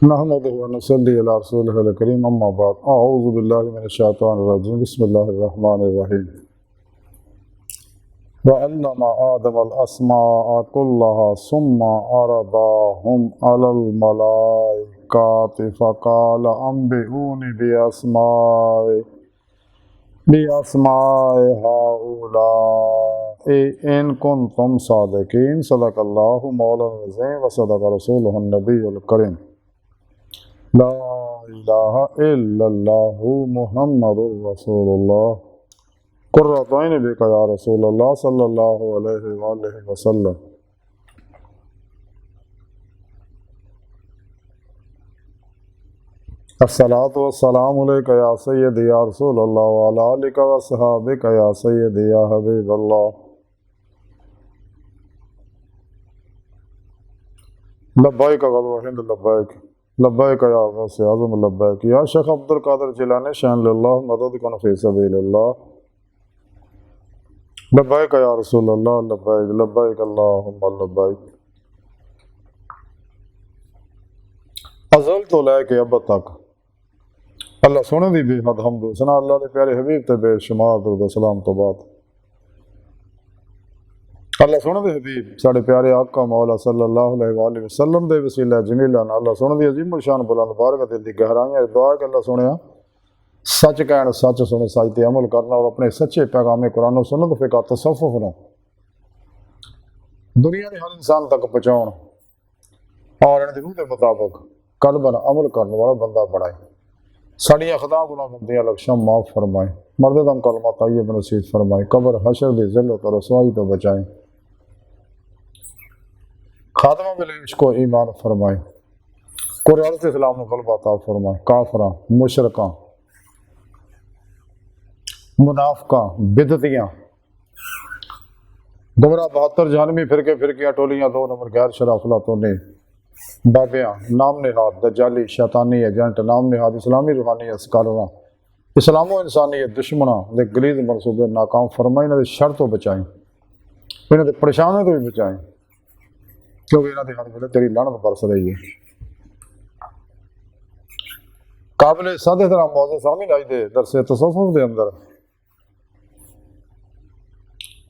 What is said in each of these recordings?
नहमदुहु व नसल्ली अला रसूलिहिल करीम अम्मा बाद अऊज़ु बिल्लाहि मिनश शैतानिर रजीम बिस्मिल्लाहिर रहमानिर रहीम व अल्लमा आदमल अस्माअ कुल्लहा सुम्मा अरदाहुम अलल मलाइकाति फ़क़ाल अंबिऊनी बिअस्माइ हाउलाइ इन कुंतुम सादिकीन सदक़ल्लाहु मौलाना अज़ीम व सदक़ रसूलुहुन नबियुल करीम ला इलाहा इल्लल्लाहु मुहम्मदुर रसूलुल्लाह कुर्रतु ऐनि बिका या रसूलल्लाह सल्लल्लाहु अलैहि वसल्लम। अस्सलातु वस्सलामु अलैका या सय्यदी या रसूलल्लाह व अला आलिका व अस्हाबिका या सय्यदी या हबीबल्लाह। लब्बैक व हिंद लब्बैक लब्बैक या गौस आज़म लब्बैक या शेख अब्दुल कादिर जिलानी शान लिल्लाह मदद कुन फी सबीलिल्लाह। लब्बैक या रसूलल्लाह लब्बैक लब्बैक अल्लाहुम्मा लब्बैक। अज़ल तो लैके अब तक अल्लाह सोने दी बेहद हम्द सना अल्लाह के प्यारे हबीब ते बेशुमार दुरूद सलाम तो बाद अल्लाह सोने दे हबीब साढ़े प्यारे आका मौला सल्लल्लाहु अलैहि वसल्लम दे वसीला जमीला अल्लाह सोने दी अजीम शान बुलंद बारगाह दिल दी गहराइयां दुआ कि अल्लाह सोने सच कहण सच सुने सच ते अमल करना और अपने सच्चे पैगाम कुरान और सुन्नत फिक़ह तसव्वुफ नूं दुनिया के हर इंसान तक पहुँचाउण और इन्हां दी रूह दे मुताबिक कलबन अमल करने वाला बंदा बनाए। साड़ियाँ खता गुनाह बंदियां लक्ष्यां माफ़ फरमाए, मर्द दम कलमा तय्यब नसीब फरमाए, कब्र हशर दी ज़िल्लत और रसवाई तो बचाए, खात्मा बिल इश्क व ईमान फरमाए, कुरान इस्लाम में गलबा अता फरमाए, काफरा मुशरका मुनाफका बिदतियाँ गुमराह 72 जानवी फिरकियाँ टोलियाँ 2 नंबर गैर शराफला तो ने बाबियाँ नाम निहाद दजाली शैतानी एजेंट नाम निहाद इस्लामी रूहानी अस्कारा इस्लामो इंसानी दुश्मना दे गलीज मनसूबे नाकाम फरमाए, इन्हां दे शर तो बचाएं, इन्हां दे परेशानियों तो भी बचाएं क्योंकि इन्हां दे हर वेले तेरी लानत बरस रही है। काबिल सादे तरह मौजूद सामने आई दे दरसे तसव्वुफ दे अंदर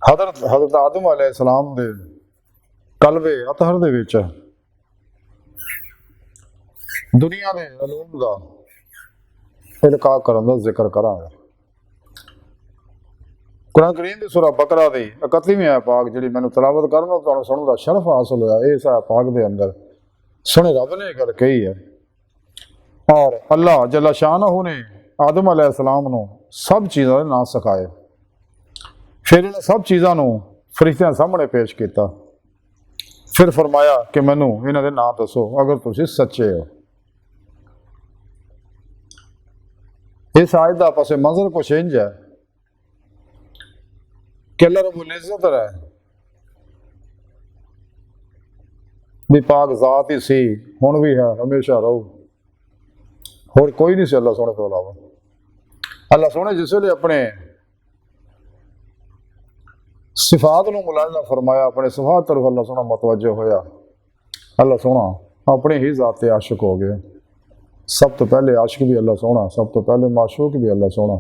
हज़रत आदम अलैहिस्सलाम दे कलबे अतहर दे विच दुनिया के अलूम का इल्का करने का जिक्र करांगा। कुरान करीम की सूरह बकरा की 31वीं आयत पाक जी मैंने तलावत करना तो सुनने का शरफ हासिल होया। इस आयत पाक के अंदर सुने रब ने गल कही है और अल्लाह जल्ला शानहू ने आदम अलैहिस्सलाम नूं सब चीज़ों के नाम सिखाए, फिर इन सब चीज़ों को फरिश्तियां सामने पेश किया, फिर फरमाया कि मैनू इन्हां दे नाम दसो अगर तुसीं सच्चे हो। इस आयत का पासे मंजर कुछ इंज है कि अल्लाह रब्बुल इज्जत है भी पाक जात ही सी हुण भी है हमेशा रहू, होर कोई नहीं सी अल्लाह सोने तो अलावा। अल्लाह सोने जिस वे अपने सिफात नूं मुलाज़ा फरमाया, अपने सिफात तरफ अल्लाह सोना मतवज्जो होया, अल्लाह सोना अपने ही जात ते आशिक हो गया। सब तो पहले आशिक भी अल्लाह सोना, सब तो पहले माशूक भी अल्लाह सोना।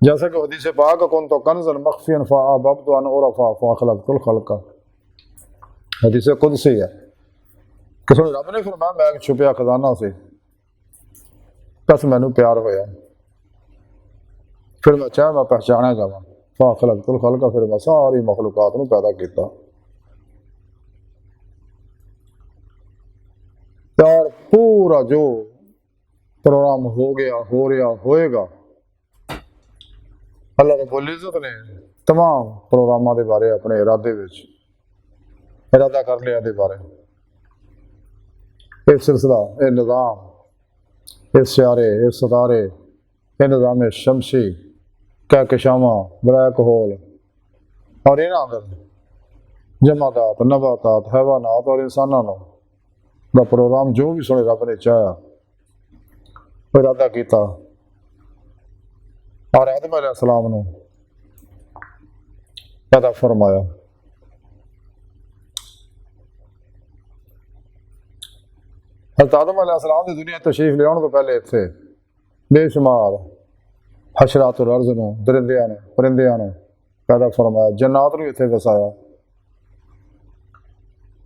जैसे कि हदीस पाक कुन तो कंज़न मख्फियन फ़अहबब्तु अन उरफ़ा फ़अख़लक़तुल ख़ल्क़, हदीस कुदसी है कि सुन रब ने फरमाया मैं एक छुपिया खजाना से बस मैनू प्यार होया, फिर मैं चाहे मैं पहचाना जावा फ़अख़लक़तुल ख़ल्क़, फिर मैं सारी मखलूक़ात नूं पैदा किया यार। पूरा जो प्रोग्राम हो गया हो रहा होएगा अल्लाह रब्बुल इज्जत ने तमाम प्रोग्रामों के बारे अपने इरादे इरादा कर लिया दे बारे। ये सिलसिला ये निज़ाम ये सियारे ये सितारे ये निज़ाम शमसी कहकशामा ब्लैक होल और इन्हां अंदर जमादात नबातात हैवानात और इंसानों का प्रोग्राम जो भी सुने रब ने चाहा इरादा किया और आदम अलैहिस्सलाम नूं पैदा फरमाया। हज़रत आदम अलैहिस्सलाम की दुनिया तशरीफ लियाउण तो पहले इत्थे बेशुमार हशरातुल अर्ज़ नूं, दरिंदियां नूं, परिंदियां नूं पैदा फरमाया, जन्नात नूं इत्थे वसाया।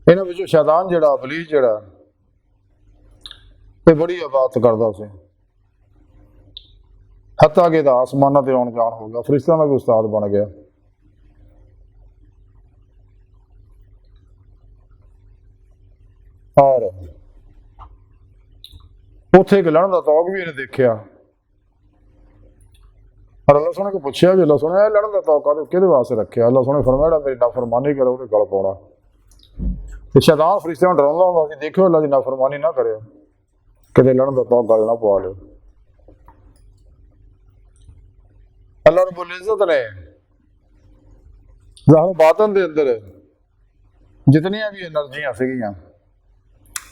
इन्हां विचों शैतान जिहड़ा इबलीस जिहड़ा ये बड़ी इबादत करदा सी, हत्ता कि इहदा आसमानां ते आउण जाण हो गया, फरिश्तियां दा भी उस्ताद बन गया। और उत्थे एक लड़न दा तौक भी इन्हें देखिया, और अल्लाह सोहणे को पुछया भी, अल्लाह सोहणे लड़न दा तौक किहदे वास्ते रखिया? अल्लाह सोहणे फरमाया मेरी नाफरमानी करे उहदे गल पाउणा। ते शैतान फरिश्तियां नूं डराउंदा हुंदा सी, देखियो अल्लाह दी नाफरमानी ना करे, किते लड़न दा तौक गल ना पवा लिओ। अल्लाह रब्बुल इज्जत ने ज़ाहिर बातन दे अंदर जितनियां भी एनर्जियां सीगियां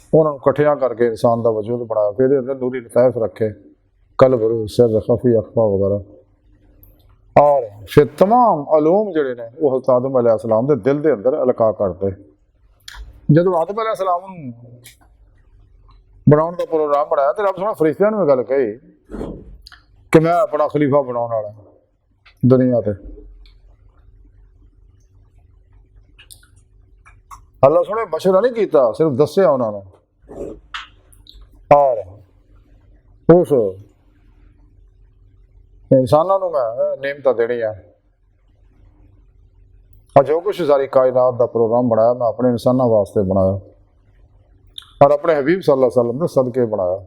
उन्होंने इकट्ठियां करके इंसान का वजूद बनाया, फिर अंदर नूरी लताइफ रखे, कल्ब, रूह, सिर, खफी, अखफा वगैरह, और फिर तमाम अलूम जिहड़े ने वो हज़रत आदम अलैहिस्सलाम दे दिल दे अंदर अलका करते। जदों आदम अलैहिस्सलाम नूं बनाउण दा प्रोग्राम बनाया तो रब सोहणा फरिश्तियां नूं गल कही कि मैं अपना खलीफा बनाउण वाला दुनिया ते। अल्लाह सोहणे मशवरा नहीं कीता, सिर्फ दस्सिया उन्होंने, और उस इंसानों नूं मैं नेमतां देणियां, और जो कुछ सारी कायनात का प्रोग्राम बनाया मैं अपने इंसानों वास्ते बनाया और अपने हबीब सल्लल्लाहु अलैहि वसल्लम के सदके बनाया।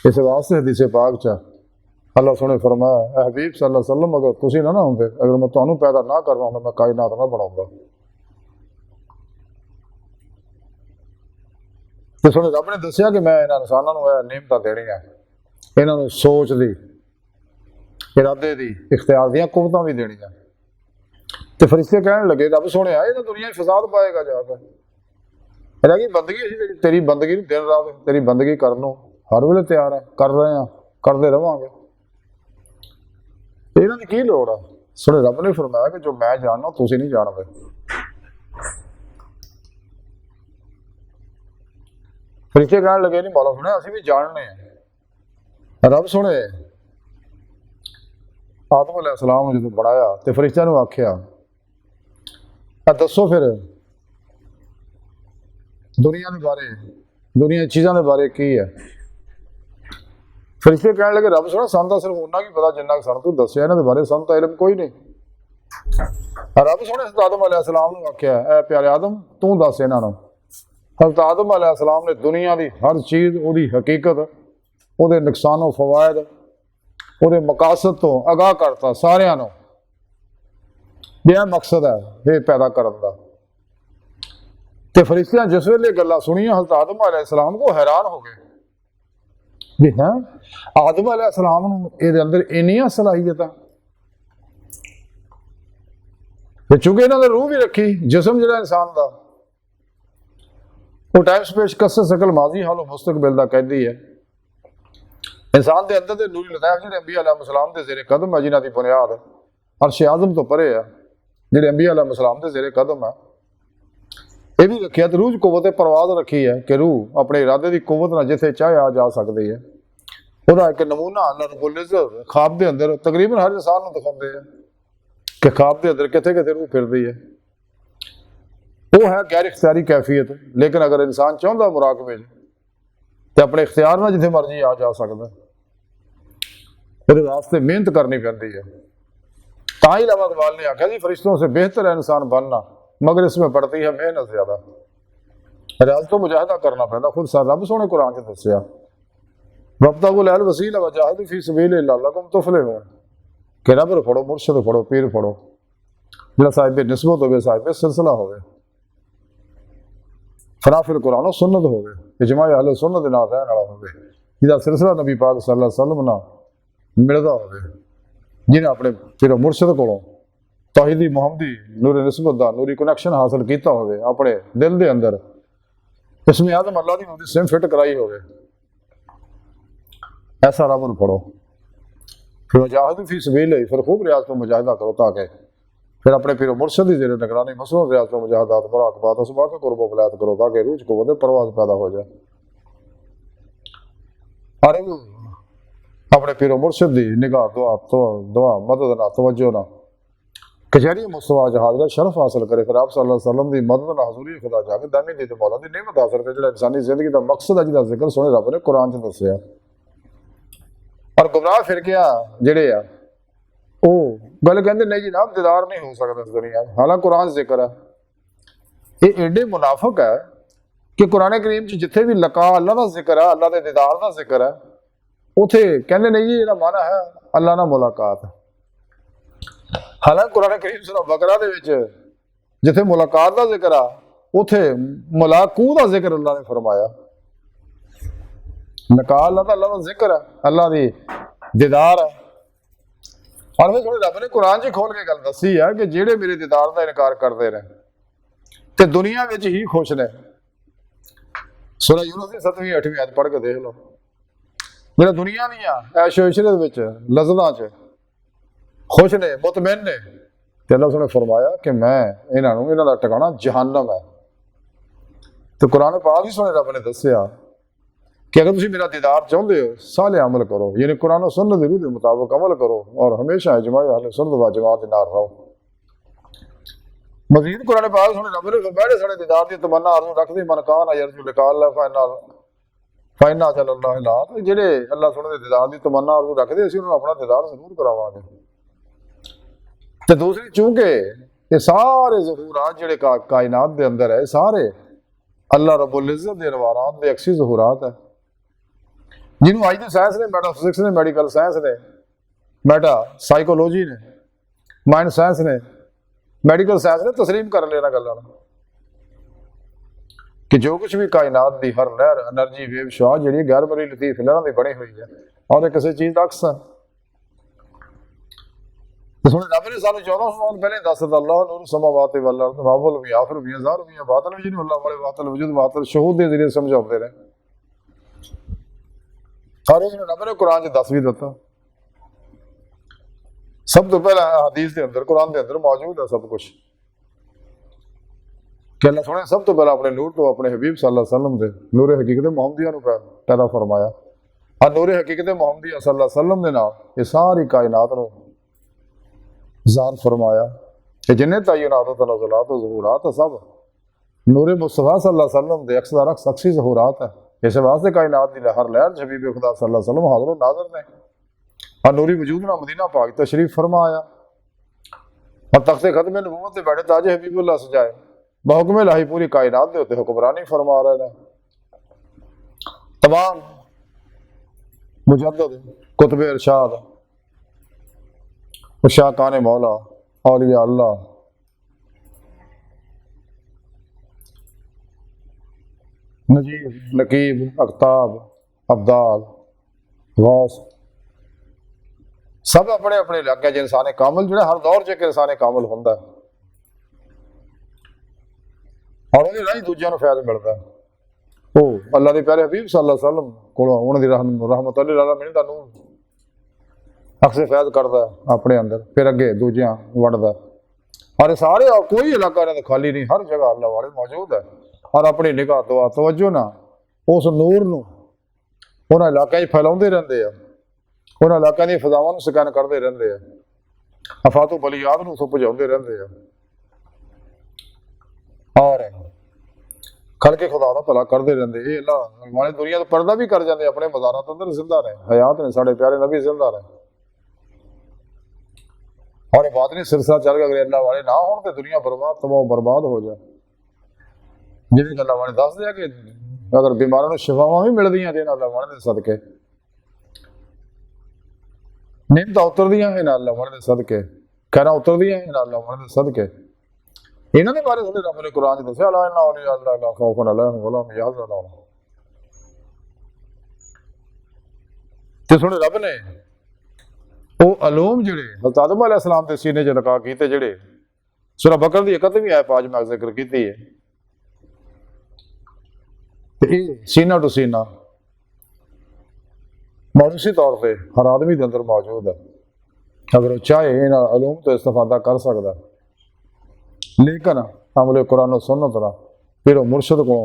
इस वास्ते हदीस पाक च अल्लाह सोहणे फरमाया, हबीब सल्लल्लाहु अलैहि वसल्लम अगर तुसीं ना होंदे, अगर मैं तुहानूं पैदा ना करना होंदा, मैं कायनात ना बनाउंदा। तो सुने रब ने दसिया कि मैं इन्हां इंसानां नूं नेमतां देणियां, इन्हां नूं सोच दी, इरादे दी, इख्तियार दियां कुवतां भी देणियां। तो फरिश्ते कहने लगे रब सोहणे ये तो दुनिया फसाद पाएगा जाकर, रह गई बंदगी, तेरी बंदगी दिन रात तेरी बंदगी करन नूं हर वेले तैयार है, कर रहे हैं, करते रहांगे, इन्हां दी की लोड़ है? सुने रब ने फरमाया कि जो मैं जानना तुसीं नहीं जानदे। फरिश्ते कहने लगे नहीं मौला सुने असीं भी जानने हैं। रब सुने आदम अलैहिस्सलाम नूं जदों बनाया तो फरिश्तियां नूं आखिया दसो फिर दुनिया के बारे, दुनिया चीज़ों के बारे की है? फरिश्ते कहने लगे रब सुना सानूं तां सिर्फ उन्ना की पता जिन्ना सानूं तूं दस्सिया, इन्हां दे बारे सानूं तां इल्म कोई नहीं। रब सुने आदम अलैहिस्सलाम नूं आखिया ऐ प्यारे आदम तू दस इन्हां नूं। हज़रत आदम अलैहिस्सलाम ने दुनिया की हर चीज़, उसकी हकीकत, उसके नुकसानों फवायद, उसके मकासद तो आगाह करता सारियां नूं। यह मकसद है ये पैदा करने का। तो फरिश्तियां जिस वेले गल्लां सुनियां हज़रत आदम अलैहिस्सलाम को हैरान हो गए भी हैं आदम अलैहिस्सलाम नूं इहदे अंदर इन्नियां सलाहियतां, चूंकि इन्हां ने रूह भी रखी, जिसम जिहड़ा इंसान का वो टाइम स्पेस कसर सकल माजी हालो मुस्तकबिल का कहती है। इंसान के अंदर के नूरी लताइफ जिहड़े अंबिया अलैहिस्सलाम के ज़ेरे कदम है, जिन्हां दी बुनियाद अर्श आज़म तो परे है, जिहड़े अंबिया अलैहिस्सलाम के ज़ेरे कदम है, ये भी रखिया। तो रूह कुव्वत परवाज़ रखी है कि रूह अपने इरादे की कुव्वत नाल जिथे चाहे आ जा सकती है। उसका एक नमूना अल्लाह रब्बुल इज़्ज़त ख्वाब के अंदर तकरीबन हर इंसान को दिखाते हैं कि ख्वाब के अंदर किथे किथे रूह फिरती है। वो है गैर इख्तियारी कैफियत, लेकिन अगर इंसान चाहता मुराकबे तो अपने इख्तियार में जिथे मर्जी आ जा सकता, वो वास्ते मेहनत करनी पैंती है। तां ही अल्लाह इकबाल ने आख्या जी फरिश्तों से बेहतर है इंसान बनना, मगर इसमें पड़ती है मेहनत ज्यादा, रियाज़त तो मुजाहिदा करना पैंदा। खुद सर रब सोहणे कुरान च दस्सिया वब्तगुल वसीला वजाहिदू फी सबीलिल्लाह लअल्लकुम तुफलिहून कि रब फड़ो, मुर्शद फड़ो, पीर फड़ो, जिहड़ा साहिब निस्बत होवे, साहिब सिलसिला होवे, फराफिल कुरान सुन्नत होवे, इजमा अहले सुन्नत दे नाल रहण वाला होवे, जिहदा सिलसिला नबी पाक सल्लल्लाहु अलैहि वसल्लम नाल मिलदा होवे, जिन्हें अपने पीर मुर्शद कोलों तौहीदी मुहम्मदी नूर निस्बत दा नूरी कनैक्शन हासिल किया होवे, अपने दिल के अंदर इसमें आदम अल्लाह की नूरी सिम फिट कराई होवे, ऐसा रब नूं पढ़ो। फिर मुजाहिदू फी सबीलिल्लाह, फिर खूब रियाज तो मुजाहिदा करो ताकि फिर अपने पीर मुर्शद की जेरे निगरानी मसरूफ रियाज तो मुजाहिदात मुराकबात असबाक कुर्ब वलायत करो ताकि रूह को वदे परवाज पैदा हो जाए। और अपने पीरो मुर्शिद की निगाह दुआ मदद ना तवज्जो ना कचहरी मुस्तफा हाजिर शरफ हासिल करे, फिर आप सल्लल्लाहु अलैहि वसल्लम की मदद ना हजूरी खुदा जाके दामी दी तो मौला की नेमत हासिल करे, जो इंसानी जिंदगी का मकसद है, जिसका जिक्र सोने रब ने कुरान च दसिया। और गुमराह फिर गया जेड़े आ गल कहते नहीं जनाब दीदार नहीं हो सकता इस दुनिया में, हालांकि कुरान जिक्र है। ये एडे मुनाफिक है कि कुरान करीम जिथे भी लका अल्लाह का जिक्र है, अल्लाह के दीदार का जिक्र है, उथे कहते नहीं जी ये माना है अल्लाह ना मुलाकात। हालांकि कुरान करीम सूरह बकरा दे विच जिथे मुलाकात का जिक्र आ, उथे मुलाकू का जिक्र अल्लाह ने फरमाया। लका अल्लाह का जिक्र है, अल्लाह की दीदार है। और फिर थोड़े रब ने कुरान च खोल के गल दसी है कि जेड़े मेरे दीदार का इनकार करते रहे ते दुनिया में ही खुश ने। सूरह यूनुस की 7वीं 8वीं आयत पढ़ के देख लो, मेरा दुनिया दी ऐशो इशरत विच लज़्ज़तां च खुश ने, मुतमैन ने। ते अल्लाह ने फरमाया कि मैं इन्हां दा ठिकाना जहन्नम है। तो कुरान पाक ही सुने रब ने दसिया कि अगर तुम मेरा दीदार चाहते हो साले अमल करो, यानी कुरान और सुन्नत के रूह के मुताबिक अमल करो और हमेशा इजमाए अहले सुन्नत व जमात के नाल रहो। मजीद कुरान पाक सुने रब ने फरमाया साडे दीदार की तमन्ना आरज़ू रखदे मन कान यरजू लिका अल्लाह फाइना चल अल्लाह ला, जेड़े अल्लाह सुने दे दीदार की तमन्ना आरज़ू रखदे असीं उन्हां नूं अपना दीदार जरूर करावांगे। ते दूसरी चूंकि ये सारे ज़हूरात जेड़े कायनात दे अंदर है, सारे अल्लाह रब्बुल इज़्ज़त दे अनवारात दे अक्सी ज़हूरात है, जिन्होंने अज की साइंस ने, मेटाफिजिक्स ने, मैडिकल साइंस ने, मेटा साइकोलॉजी ने, माइंड साइंस ने, मैडिकल साइंस ने तस्लीम कर लेना गल्लां कि जो कुछ भी कायनात की हर लहर एनर्जी वेव शाह जी गैर बरी लतीफ लहरां की बनी हुई है और किसी चीज़ का अक्स है। तो रब ने सानू 1400 साल पहले दस दिता अल्लाह नूर समावाति वल अर्द वावल भी आखिर भी ज़ाहिर भी बातिन भी, जिन्होंने अल्लाह वाले बातिल वजूद बातिल शहूद के जरिए समझाते रहे। और उसने रब ने कुरान च दस भी दिता। सब तो पहला हदीस के अंदर कुरान के अंदर मौजूद है सब कुछ कि अल्लाह सोने सब तो पहला अपने नूर तो अपने हबीब सल्लल्लाहु अलैहि वसल्लम दे नूर हकीकत मुहम्मदिया नूं पैदा फरमाया और नूर हकीकत मुहम्मदिया सल्लल्लाहु अलैहि वसल्लम दे नाल ये सारी कायनात नूं ज़ाहिर फरमाया कि जिन्हें तय्युनात तनज़्ज़ुलात ज़हूरात सब नूर मुस्तफ़ा सल्लल्लाहु अलैहि वसल्लम दे अक्सर अक्स अक्सी ज़हूरात है। इस वास्ते कायनात की हर लहर हबीब खुदा सल्लल्लाहु अलैहि वसल्लम हाज़िर नाज़िर ने और नूरी वजूद ना मदीना पाक तशरीफ फरमाया और तख्ते खत्म नबूवत से बैठे ताजे हबीबुल्लाह सजाए बहुकम इलाही पूरी कायनात के उत्ते हुक्मरानी फरमा रहे हैं। तमाम मुजद्दिद कुतुब इरशाद शाकान मौला औलिया अल्लाह नजीब नकीब अख्ताब अब्दाल गौस सब अपने अपने इलाके च इंसाने कामिल जो हर दौर च इंसाने कामिल होंदा और उहदे राही दूजिआं नूं फैज़ मिलदा। वो अल्लाह के प्यारे हबीब सल्लल्लाहु अलैहि वसल्लम कोलों उन्हां दी रहमत अल आलमीन दा नूर अक्से फैज़ करदा अपने अंदर, फिर अगे दूजिआं वंडदा और सारे कोई इलाका इन्हां दा खाली नहीं, हर जगह अल्लाह वाले मौजूद है और अपनी निगाह दुआ तवज्जो ना उस नूर नूं उन्हां इलाकिਆਂ च फैलाउंदे रहिंदे आ, उन्हां इलाकिਆਂ दी फिज़ावां नूं स्कैन करदे रहिंदे आ, अफातो बलियात नूं पुजाउंदे रहिंदे आ और खलके खुदा दा भला करदे रहिंदे। ये अल्लाह वाले दुनिया तो पर्दा भी कर जांदे, अपने मज़ारात अंदर जिंदा रहे, हयात ने साडे प्यारे नबी जिंदा रहे और बात नहीं सिलसिला चल गया। अगर अल्लाह वाले ना हो तो दुनिया बर्बाद तबाह बर्बाद हो जाए। जिन्हें अल्लाह वाले दस दिया कि अगर बीमारों को शिफावां भी मिलदियां ते अल्लाह वाले दे सदके, नियमतां उतरदियां इन्हां अल्लाह वाले दे सदके, खैरां उतरदियां इन्हां अल्लाह वाले दे सदके। इन्हां दे बारे थोड़े रब ने कुरान च दस्सिया अला इन्ना औलिया अल्लाह ला खौफुन अलैहिम वला हुम यहज़नून। ते थोड़े रब ने वो अलूम जिहड़े हज़रत आदम अलैहिस्सलाम दे सीने च लगा कीते जिहड़े सूरह बकरा दी 31वीं आयत आज मैं जिक्र कीती है, सीना टू सीना मानूसी तौर पर हर आदमी के अंदर मौजूद है। अगर वो चाहे इन अलूम तो इस्तेफादा कर सकता, लेकिन अमले कुरान सुन्नत ना फिर मुर्शद को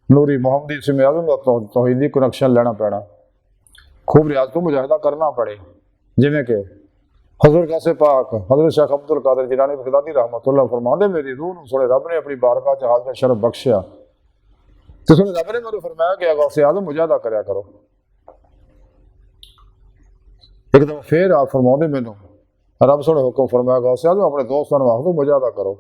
नूरी मुहम्मदी इसमें आज़म का तौहीदी कनैक्शन लेना पैना। खूब रियाज तो मुजाहिदा करना पड़े। जिमें कि हजरत गौसे पाक हजरत शेख अब्दुल कादिर जिलानी बगदादी रहमतुल्लाह फरमाते मेरी रूह नूं सोने रब ने अपनी बारगाह च हाज़िर शरफ बख्शिया तो सोने रब ने मैनूं फरमाया कि गौसे आज़म मुजाहिदा करया करो। एक दफा फिर आप फरमाते मैनूं रब सोने हुक्म फरमाया गौसे आज़म अपने दोस्तां नूं आख दो मुजाहिदा करो।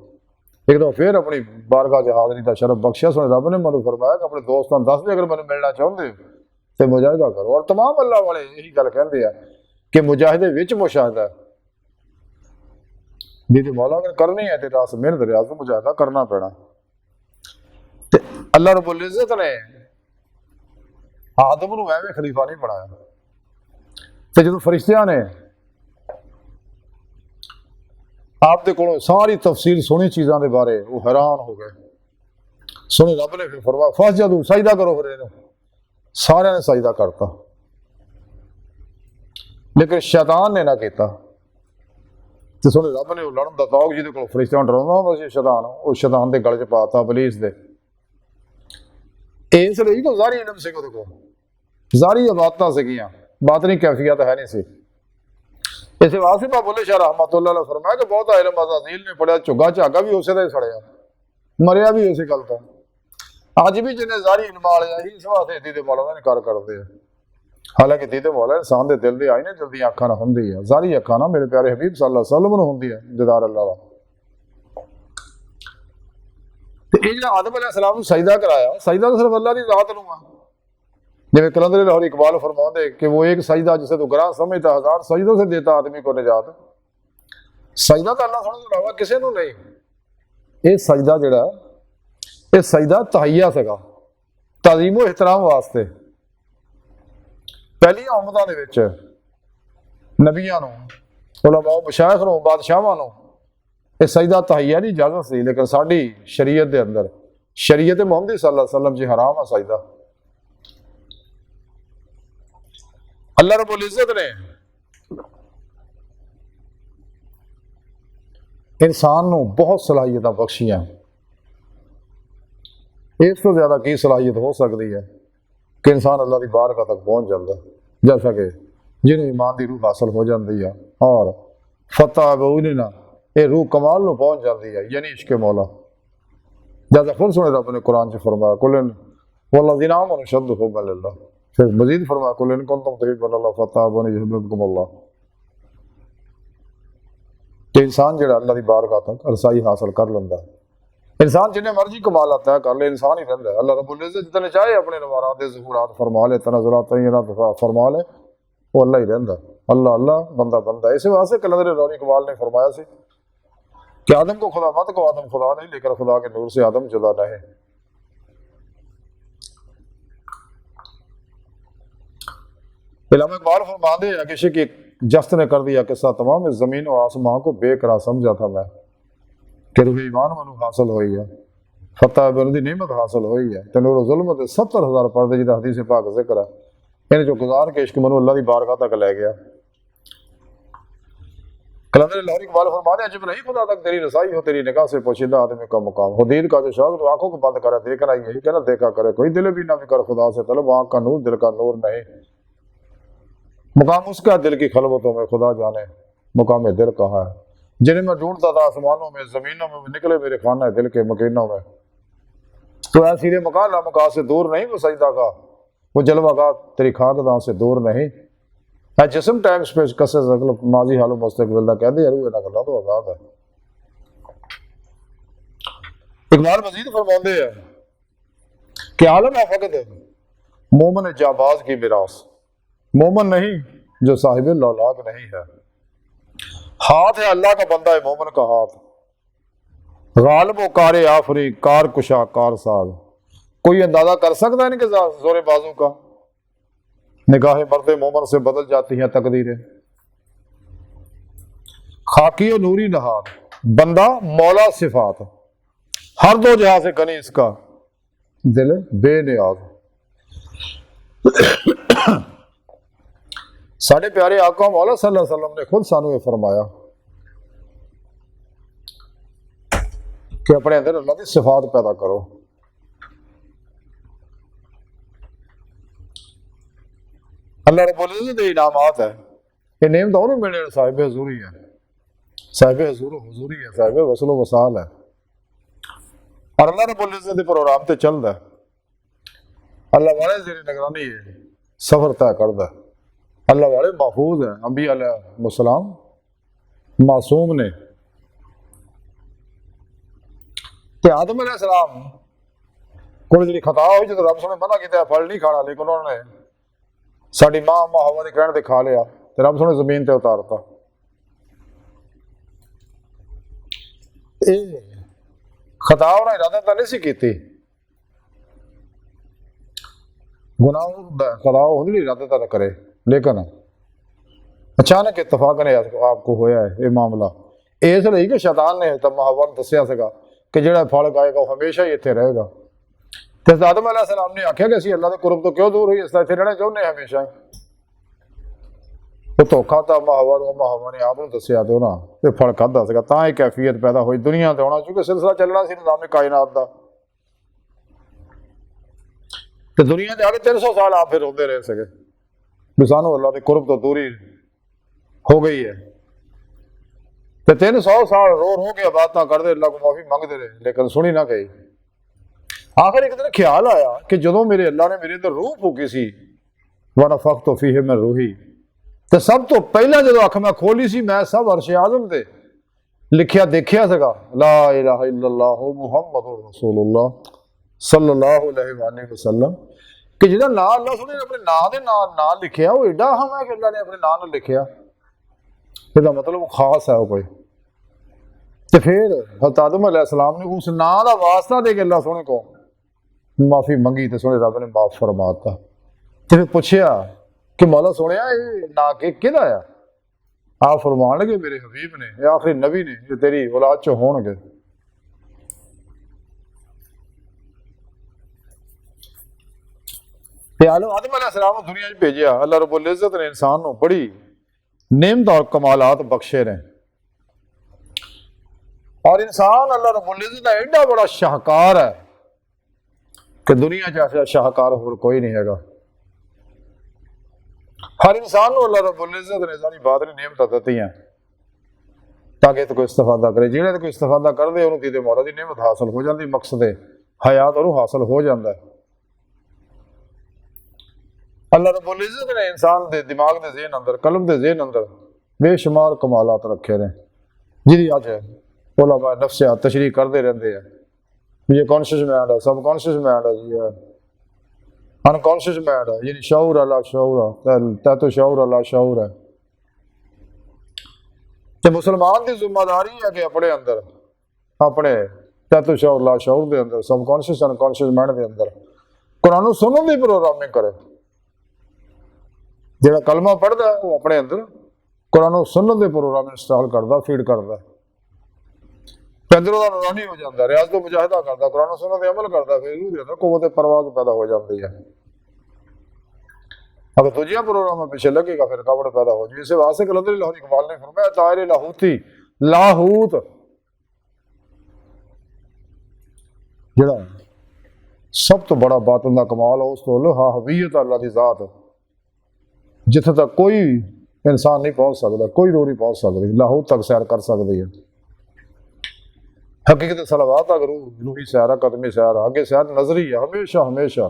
एक दफा फिर अपनी बारगाह च हाज़री दा शरफ बख्शिया सोने रब ने मैनूं फरमाया कि अपने दोस्तां नूं दस दे अगर मैनूं मिलना चाहुंदे हो ते मुजाहिदा करो। और तमाम अल्लाह वाले यही गल कहंदे आ कि मुजाहिदे विच मुशाहिदा जी मौला अगर करनी है तो रास मेहनत रियाज तो मुजाहिदा करना पैना। ते अल्लाह रब्बुल इज्जत ने आदम नूं एवें खलीफा नहीं बनाया ते जदों फरिश्तियां ने आप दे कोलों सारी तफसील सुनी चीज़ां दे बारे वो हैरान हो गए। सुनी रब ने फिर फरमाया फसजदू सजदा करो। फिर इन्हूं सारियां ने सजदा करता लेकिन शैतान ने ना किया। तो सुने रब ने लड़न का तौक जिहदे कोल फरिश्तियां डराउंदा हुंदा सी शैतान वो शैतान के गल च पाता इबलीस दे। इसलिए कोई ज़ारी इलम सी उहदे कोल ज़ारी इबादतां सीगियां बातनी कैफियत है नहीं सी। इस वास्ते बाबा बुल्ले शाह रहमतुल्लाह अलैह फरमाया कि बहुत इलम अज़ाज़ील ने पढ़िया झुग्गा झागा भी उसे दा ही सड़िया मरिया भी उस गल तो। अज भी जिन्हें ज़ारी इलम वाले ही इस वास्ते दीदे मौला का इनकार करते हैं। हालांकि दीदे मौला इंसान के दिल के आई ने दिल दी अखां ना हुंदी है ज़ारी अखां ना मेरे प्यारे हबीब सल्लल्लाहु अलैहि वसल्लम नूं हुंदी है दीदार अल्लाह दा। ते इह जिहड़ा आदम अलैहिस्सलाम नूं सजदा कराया सजदा तो सिर्फ अल्लाह की ज़ात नूं आ। जिवें कलंदर लाहौरी इकबाल फरमाते कि वो एक सजदा जिसे तो ग्राह समझता हजार सजदों से देता आदमी को निजात। सजदा तो अल्लाह सुने तो अलावा किसी नूं नहीं। ये सजदा जिहड़ा ये सजदा तहैया सीगा ताज़ीमो एहतराम वास्ते। पहलियां उम्मतां दे विच नबियां नूं उलमा मशाइख नूं बादशाहां नूं ये सजदा तहैया दी इजाजत सी लेकिन साडी शरीयत दे अंदर शरीयत मुहम्मदी सल्लल्लाहु अलैहि वसल्लम जी हराम है सजदा। अल्लाह रब्बुल इज्जत ने इंसान नूं बहुत सलाहियतां बख्शियां। इस तो ज्यादा की सलाहियत हो सकती है कि इंसान अल्लाह की बारगाह तक पहुँच जाता जैसा कि जिन्हें ईमान की रूह हासिल हो जाती है और फतह ना ये रूह कमाल में पहुँच जाती है यानी इश्क मौला। जैसा खुद सुने रब ने कुरान से फरमाया कुलन वल्लज़ीना आमनू अशद्दु हुब्बन लिल्लाह। फिर मजीद फरमाया कुल इन कुंतुम तुहिब्बूनल्लाह फत्तबिऊनी युहब्बिबकुमुल्लाह। तो इंसान जिहड़ा अल्लाह की बारगाह तक रसाई हासिल कर लेंदा इंसान जिन्हें मर्जी कमाल तय कर ले इंसान ही रहिंदा। अल्लाह रब्बुल इज्जत जितने चाहे अपने नवारात ज़ुहूरात फरमा ले तनज़ुलात तय्यरात फरमा ले वो अल्लाह ही रहिंदा। अल्लाह अल्लाह बंदा बंदा। इस वास्ते कलंदर लाहौरी इकबाल ने फरमाया सी कि आदम को खुदा मत को आदम खुदा नहीं लेकर खुदा के नूर से आदम जुदा नहीं। इकबाल फरमाते हैं किसी की जस्त ने कर दिया किस्सा तमाम इस ज़मीन और आसमां को बेकरार समझा था मैं कि रूह ईमान मनु हासिल हुई है फतह बुलंदी नेमत हासिल हुई है ते नूर ज़ुल्मत 70,000 पर्दे जिहदा हदीस पाक जिक्र है इन्हें जो गुजार के इश्क मनु अल्लाह की बारगाह तक लै गया। कलंदर लाहौरी इकबाल फरमाते हैं जब नहीं खुदा तक तेरी रसाई हो तेरी निगाह से पोशीदा आदमी का मुकाम हुदीद का जो शौक तो आंखों को बंद करे देखना यही कहना देखा करे कोई दिल भी ना भी कर खुदा से तलब आँख का नूर दिल का नूर नहीं। मुकाम उसका दिल की खलवतों में खुदा जाने मुकाम दिल कहाँ है जिन्हें मैं ढूंढता था आसमानों में ज़मीनों में निकले मेरे खाना दिल के मकीनों में। तो ऐसी रे मकान लामका से दूर नहीं वो सजदा का वो जलवा का तेरी खाकदां से दूर नहीं है जिस्म टाइम स्पेस कसे सकल माजी हालो मुस्तकबिल दा कहदे यार इना गल्लां तो आजाद है। इकबाल मजीद फरमाते हैं कि आलम है फकत मोमन जाबाज की मिरास मोमन नहीं जो साहिब लौलाक नहीं है। हाथ है अल्लाह का बंदा है मोमन का हाथ गालिब व कार आफरी कार कुशा कार साज। कोई अंदाजा कर सकता है इनके जोरे बाजू का निगाहें मर्दे मोमन से बदल जाती हैं तकदीरें। खाकी और नूरी नहाद बंदा मौला सिफात हर दो जहां से गनी इसका दिल बेनियाज। साढ़े प्यारे आका मौला सल्लल्लाहु अलैहि वसल्लम ने खुद सानू ये फरमाया कि अपने अंदर अल्लाह की सिफात पैदा करो। अल्लाह रब्बुल इज़्ज़त दे इनामात है। ये नेमत ਉਹਨੂੰ मिले साहिब हजूरी है, साहिब हजूरी है, साहिब वसलो वसाल है। और अल्लाह रब्बुल इज़्ज़त के प्रोग्राम से चलता है। अल्लाह वाले जेरी निगरानी है, सफर तय करता है। अल्लाह वाले महफूज है, अंबिया अलैहिस्सलाम मासूम ने। ते आदम अलैहिस्सलाम को जी खता हुई जो रब सोने मना किया फल नहीं खाना, लेकिन उन्होंने साड़ी मां हवा के कहने से खा लिया, तो रब सोने जमीन से उतारता। खता उन्हें इरादा नहीं सी की, गुनाह खता होंदी इरादा ना करे, लेकिन अचानक इतफाक ने आपको होया है ये मामला इसलिए कि शैतान ने तब हवा ने दसिया सीगा कि जिहड़ा फल खाएगा वो हमेशा ही इत्थे रहेगा। तो आदम अलैहिस्सलाम ने आख्या कि असीं अल्लाह के कुरब तो क्यों दूर हुई, इसलिए इत्थे रहना चाहुंदे हमेशा ही। वो धोखा था हवा ने आप दसिया तो ना ये फल खाधा सीगा, तां ही कैफियत पैदा हुई दुनिया ते होना, क्योंकि सिलसिला चलना सी निज़ाम कायनात दा। तो दुनिया के 350 साल आप फिर रोंदे रहे सके भी सानू अल्लाह के कुरब तो दूरी हो गई है। तो 300 साल रो के बात करते अल्लाह को माफी मंगते रहे, लेकिन सुनी ना गई। आखिर एक दिन ख्याल आया कि जो मेरे अल्लाह ने मेरे अंदर रूह फूकी सी, वनफ़ख़्तु फ़ीहि मिन रूही, तो सब तो पहला जो अख मैं खोली सी, मैं सब अर्शे आज़म ते लिखिया देखिया सगा ला इलाहा इल्लल्लाह मुहम्मदुर रसूलुल्लाह सल्लल्लाहु अलैहि वसल्लम, कि जिहड़ा नां अल्लाह सोने ने अपने नां दे नाल लिखिया वो एडा अहम है कि अल्लाह ने अपने नां नाल लिखिया, इसका मतलब वो खास है वो कोई। तो फिर हज़रत आदम अलैहिस्सलाम ने उस नां का वास्ता दे के अल्लाह सोने को माफ़ी मंगी, तो सोने रब ने माफ़ फरमाता। तो फिर पूछया कि मौला सोने ये ना के किहदा आ? आप फरमान लगे मेरे हबीब ने, ये आखिरी नबी ने, ये तेरी औलाद चो होणगे। आदम अलैहिस्सलाम दुनिया च भेजिया, अल्लाह रब्बुल इज़्ज़त ने इंसान को बड़ी नेमत और कमालात बख्शे ने। और इंसान अल्लाह रब्बुल इज़्ज़त का एडा बड़ा शाहकार है कि दुनिया च ऐसा शाहकार होर कोई नहीं हैगा। हर इंसान को अल्लाह रब्बुल इज़्ज़त ने सारी बादरी नेमत दित्ती हैं ताकि तो कोई इस्तेफादा करे। जिहड़े कोई इस्तेफादा करदे उन्होंने किते मौला दी नेमत हासिल हो जाती, मकसद हयात उन्होंने हासिल हो जाता है। अल्लाह रब्बुल इज़्ज़त ने इंसान के दिमाग के ज़हन अंदर, कलम के ज़हन अंदर बेशुमार कमालात रखे ने, जिहदी अज उलमा नफ्सियात तशरीह करते रहते हैं। ये कॉन्शियस माइंड है, सब कॉन्शियस माइंड है, जी है अनकॉन्शियस माइंड है, यानी शऊर अला शऊर है, तहत शऊर अला शऊर है। तो मुसलमान की जिम्मेदारी है कि अपने अंदर अपने तहत शऊर ला शऊर के अंदर सब कॉन्शियस अनकॉन्शियस माइंड के अंदर कुरान सुनने की प्रोग्रामिंग करे। जिहड़ा कलमा पढ़ता है वो अपने अंदर कुरान सुनने के प्रोग्राम इंस्टॉल करता, फीड करता, अंदरों का नूरानी हो जाता, रियाज तो मुजाहिदा करता, कुरान सुन्नत पे अमल करता, फिर रूह के अंदर कुव्वत परवाज़ पैदा हो जाती है। अगर दूजिया प्रोग्राम पीछे लगेगा फिर कावड़ पैदा हो जाए। इसे वास्ते कलंदरी लाहौरी इकबाल ने फरमाया तायर लाहूती लाहूत जिहड़ा सब तो बड़ा बातिन का कमाल है, उस तो लो हा हवीयत अल्लाह की ज़ात, जिथे तक कोई इंसान नहीं पहुँच सकता, कोई रूह नहीं पहुँच सकती, लाहूत तक सैर कर सकती है। हकीकत सलावात अगर रूही सैर, कदमी सैर, आगे सैर नजरी है हमेशा हमेशा।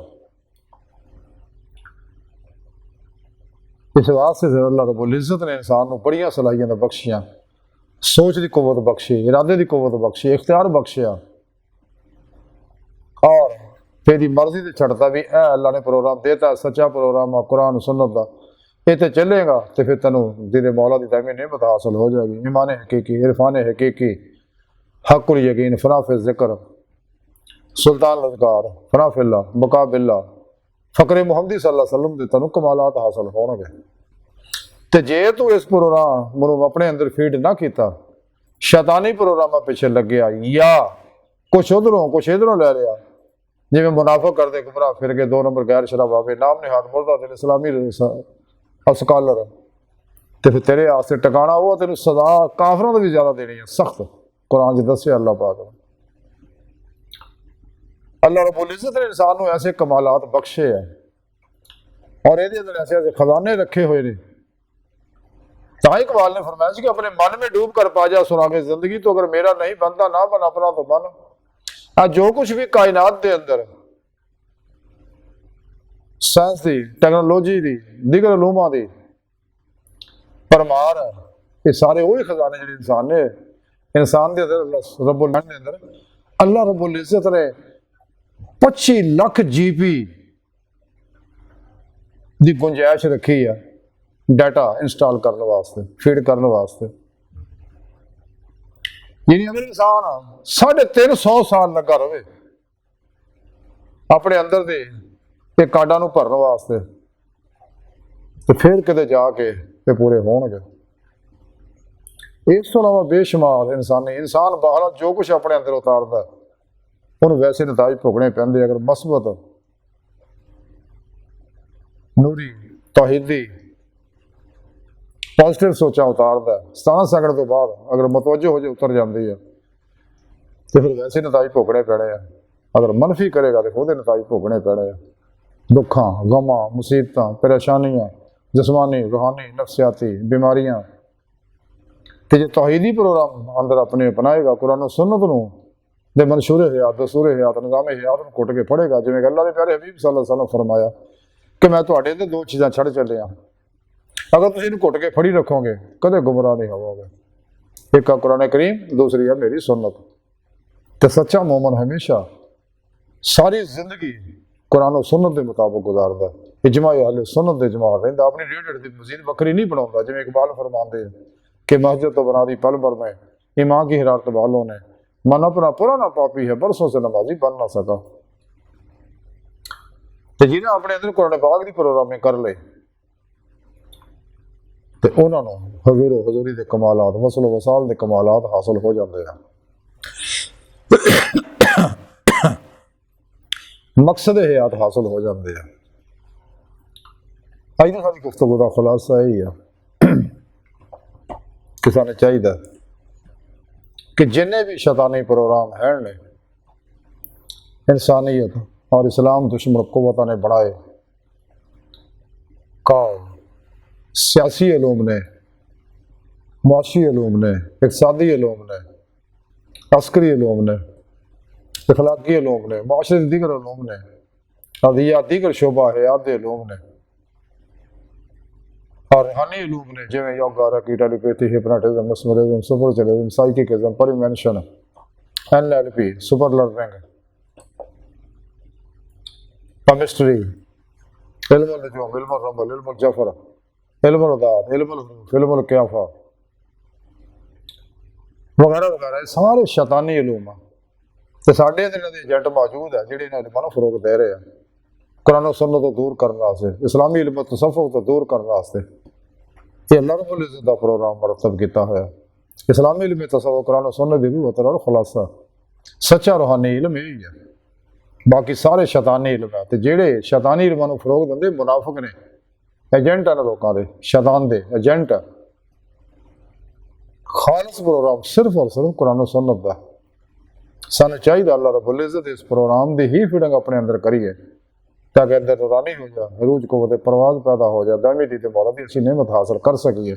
इस वास्ते अल्लाह रब्बुल इज़्ज़त ने इंसान को बड़िया सलाहियत बख्शियां, सोच की कुव्वत बख्शी, इरादे की कुव्वत बख्शी, इख्तियार बख्शिया, और तेरी मर्जी से छड़ता भी ए अल्लाह ने प्रोग्राम देता है, सच्चा प्रोग्राम है कुरान सुन्नत का, ये तो चलेगा तो फिर तेनों तेरे मौला की दायमी नेमत हासिल हो जाएगी। ईमान हकीकी, इरफान हकीकी, हक़ुल यकीन, फनाफिल ज़िक्र, सुल्तान लज़कार, फनाफिल्ला, मुकाबिल्ला, फ़क्र मुहम्मदी सल्लल्लाहु अलैहि वसल्लम के तेनों कमालात हासिल होणगे। तो जे तू इस प्रोग्राम अपने अंदर फीड ना किया, शैतानी प्रोग्राम पिछे लग्या या कुछ उधरों कुछ इधरों ले लिया, जिवें मुनाफिक करते गुमराह फिर के 2 नंबर गैर शराबाबे नाम निहाद मुर्दा दिल इस्लामी अस्कॉलर, तो फिर तेरे आस्ते टकाना वो तेन सजा काफरों तो भी ज्यादा देनी है सख्त। कुरान च दस्या अल्लाह पाक अल्लाह रब्बुल इज़्ज़त ने इंसान को ऐसे कमालात बख्शे है और ये ऐसे ऐसे खजाने रखे हुए ने। तो इकबाल ने फरमाया कि अपने मन में डूब कर पा जा सुरागे जिंदगी, तो अगर मेरा नहीं बनता ना बन, अपना तो बन। जो कुछ भी कायनात के अंदर साइंस की, टैक्नोलॉजी की, दीगर उलूमां की परमार है, ये सारे वही खजाने जो इंसान ने, इंसान के अंदर रब्बुल के अंदर अल्लाह रब्बुल इज्जत ने 25 लाख जीबी की गुंजाइश रखी है डाटा इंस्टॉल करने वास्ते, फीड करने वास्ते। यानी अगर इंसान 350 साल लगा रहे अपने अंदर के कार्डा भरने वास्ते, तो फिर किते जाके ये पूरे होणगे। इस तो अलावा बेशुमार इंसान बाहर जो कुछ अपने अंदर उतारता उन्होंने वैसे नताज भुगने पैंदे। अगर मस्बत नूरी तौहीदी पॉजिटिव सोचा उतारता 17 सैकंड तो बाद, अगर मतवजो हो जाए उतर जाती है, तो फिर वैसे नताज भुगने पैने हैं। अगर मनफी करेगा तो खुद नताज भुगने पैने हैं। दुखा, गमा, मुसीबत, परेशानियां, जिसमानी, रूहानी, नफसियाती बीमारियां। तो जो तौहीदी प्रोग्राम अंदर अपने अपनाएगा, कुरान सुन्नत नूं दे मनशूरे हयात, दसूरे हयात, निज़ाम हयात कुट के पढ़ेगा, जिवें अल्लाह दे प्यारे हबीब सल्लल्लाहु अलैहि वसल्लम फरमाया कि मैं तुहाडे ते 2 चीज़ां छड़ चलिया, अगर तुसीं इहनूं घुट के फड़ी रखोगे कदे गुमराह नहीं होवोगे। एक है कुरान करीम, दूसरी है मेरी सुन्नत। तो सच्चा मोमन हमेशा सारी जिंदगी कुरान और सुन्नत के मुताबिक गुजारदा, इजमा अहले सुन्नत दे इजमा रहिंदा, अपनी डेढ़ दी मजीद बकरी नहीं बनाउंदा। जिवें इकबाल फरमांदे हैं कि मस्जिद तो बना दी पल भर में, ईमान की हिरारत वालों ने, मन अपना पुराना पापी है, बरसों से नमाजी बन ना सका। तो जिन्हें अपने अंदर कुरान पाक की प्रोग्रामिंग कर ले, तो उन्होंने हजूरी के कमालात, वसल वसाल के कमालात हासिल हो जाते हैं। मकसद हयात हासिल हो जाते हैं। अज की सारी गुफ्तगू का खुलासा यही है कि सानू चाहिए कि जिन्हें भी शैतानी प्रोग्राम हैं ने इंसानियत और इस्लाम दुश्मन कुव्वतां ने बनाए, कौम, सियासी इलूम ने, मुआशी इलूम ने, इक़्तिसादी इलूम ने, अस्करी इलूम ने, इखलाकी इलूम ने, मुआशरे दीगर इलूम ने, अदिया दीगर शोबा हयात इलूम ने और रूहानी इलूम ने, जिवें yoga, reiki, telepathy, hypnotism, mesmerism, सुपरचुलिज्म, साइकिकिज्म, परिमेंशन, एनएलपी, सुपर लर्निंग, केमिस्ट्री, इल्मुल नजूम, इल्मुल रमल, इल्मुल जफर, इल्मुल उदात, इल्मुल क़ियाफा वगैरह वगैरह सारे शैतानी इलूम आ। तो साढ़े इन्हां दे एजेंट मौजूद है जिहड़े इन्हां इल्मां नूं फरोग दे रहे हैं, कुरान और सुन्नत तो दूर करने वास्ते, इस्लामी इल्म तसव्वुफ तो दूर करने वास्ते। ये अल्लाह रब्बुल इज्जत दा प्रोग्राम मरतब किया होया। इस्लामी इल्म तसव्वुफ कुरान और सुन्नत दी रूह और खुलासा सच्चा रूहानी इल्म यही है। बाकी सारे शैतानी इल्म है। तो जेड़े शैतानी इल्मां नूं फरोग दिंदे मुनाफिक ने, एजेंट है लोगों के, शैतान दे एजेंट है। खालिस प्रोग्राम सिर्फ और सिर्फ कुरान और सुन्नत दा। सानू चाहिए अल्लाह रब्बुल इज्जत इस प्रोग्राम की ही फीडिंग अपने अंदर करिए, ताकि अंदर नूरानी हो जाए, रूज को परवाज पैदा हो जाए, दामी दी मौला की अच्छी नेमत हासिल कर सकीए।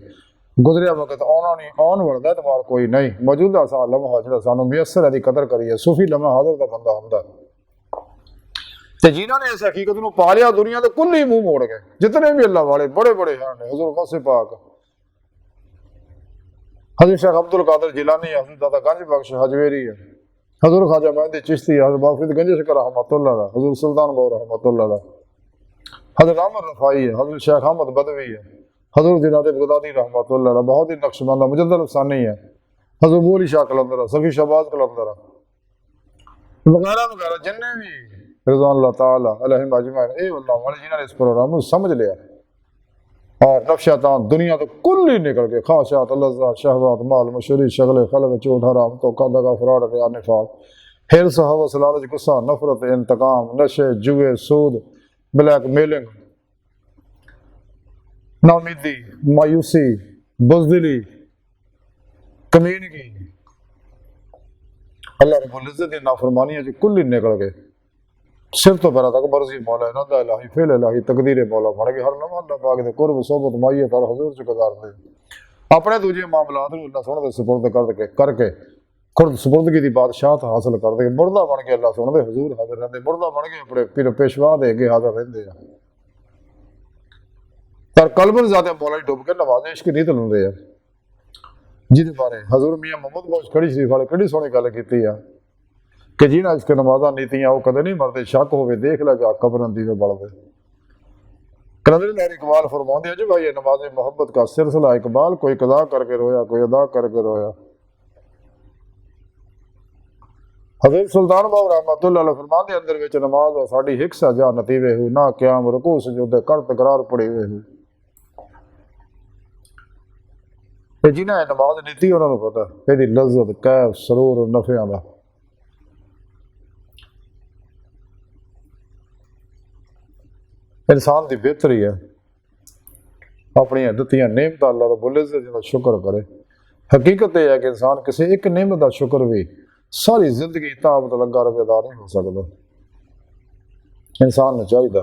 गुजरिया वक्त आना नहीं, आने वाला एतबार कोई नहीं, मौजूदा सा लम्हा जो सानू मुयसर है कदर करिए। सूफी लम्हा हाजिर का बंदा होंदा, तो जिन्होंने इस हकीकत को पा लिया दुनिया के कुल ही मुंह मोड़ गए। जितने भी अल्लाह वाले बड़े बड़े हैं, हुजूर गौसे पाक, हज़रत शेख अब्दुल कादिर जिलानी, हज़रत दादा गंज बख्श हजवेरी है, हजूर ख्वाजा मेहदी चिश्ती, हज़रत बाफिद गंज शकर रहमतुल्लाह, हजूर सुल्तान बौर रहमतुल्लाह, हज़रत अहमद रफ़ाई है, हजरत शेख अहमद बदवी है, हजूर जिनाद बगदादी रहमतुल्लाह, बहुत ही नक्शबंदा मुजद्दद अफसानी है, हजूर बोली शाह कलंदर, सफ़ी शहबाज कलंदर वगैरह वगैरह जिन्हें भी रज़वानुल्लाह ताला अलैहिम अजमईन ए अल्लाह वाले जिन्होंने इस प्रोग्राम को समझ लिया और नफ़्शैतान दुनिया तो कुल ही निकल गए। ख्वाहिशात, लज़्ज़ात, शहवात, माल, मशहूरी, शगल, खलक, चोट, हराम, धोखा, दगा, फराड, रिया, निफाक, हिर्स, हवस, लालच, गुस्सा, नफरत, इंतकाम, नशे, जुए, सूद, ब्लैक मेलिंग, नाउमीदी, मायूसी, बुज़दिली, कमीनगी, अल्लाह रब्बुल इज्जत की नाफरमानियां जो कुल ही निकल गए। सिर तो पैरों तक मर्जी मौला इरादा इलाही फेल इलाही तकदीर मौला बन गए। हर नवा अल्लाह पाक दे कुर्ब सोबत माइयत और हुजूर च गुजारदे अपने दूजे मामलात नूं अल्लाह सुन दे सुपुर्द करके खुद सुपुर्दगी दी बादशाहत हासिल कर दे। मुर्दा बन के अल्लाह सुन दे हुजूर हाजिर रहंदे। मुर्दा बन के अपने पीर पेशवा दे अगे हाजिर रहंदे आ। पर कलबन ज़ाते मौला डुब के नवाज़े इश्क नीत लुंदे आ जिहदे बारे हजूर मियां मोहम्मद बख्श खड़ी शरीफ वाले कड़ी सोहनी गल कीती आ कि जिन्हां इश्क नमाज़ां नीतियां वो कदे नहीं मरदे। शक होवे देख लै जा कब्र दी में बलदे। कलंदर लहर इकबाल फरमाते हैं जी भाई नमाज मोहब्बत का सिलसिला इकबाल कोई कदा करके रोया कोई अदा करके रोया। हज़रत सुल्तान बाबू रहमतुल्लाह अलैह फरमाते अंदर विच नमाज साडी हिक्स जा नतीवे हो ना क्याम रुकू सजूदे करत करार पड़ी हुए हो। जिन्हें नमाज नीति उन्होंने पता यदि लज्जत कैफ सरूर नफियां दा इंसान की बेहतरी है अपनी दित्तियां नेमत अल्लाह रब्बुल इज्जत दा शुक्र करे। हकीकत यह है कि इंसान किसी एक नेमत का शुक्र भी सारी जिंदगी ताबत लगा रवे अदा नहीं हो सकता। इंसान ने चाहिए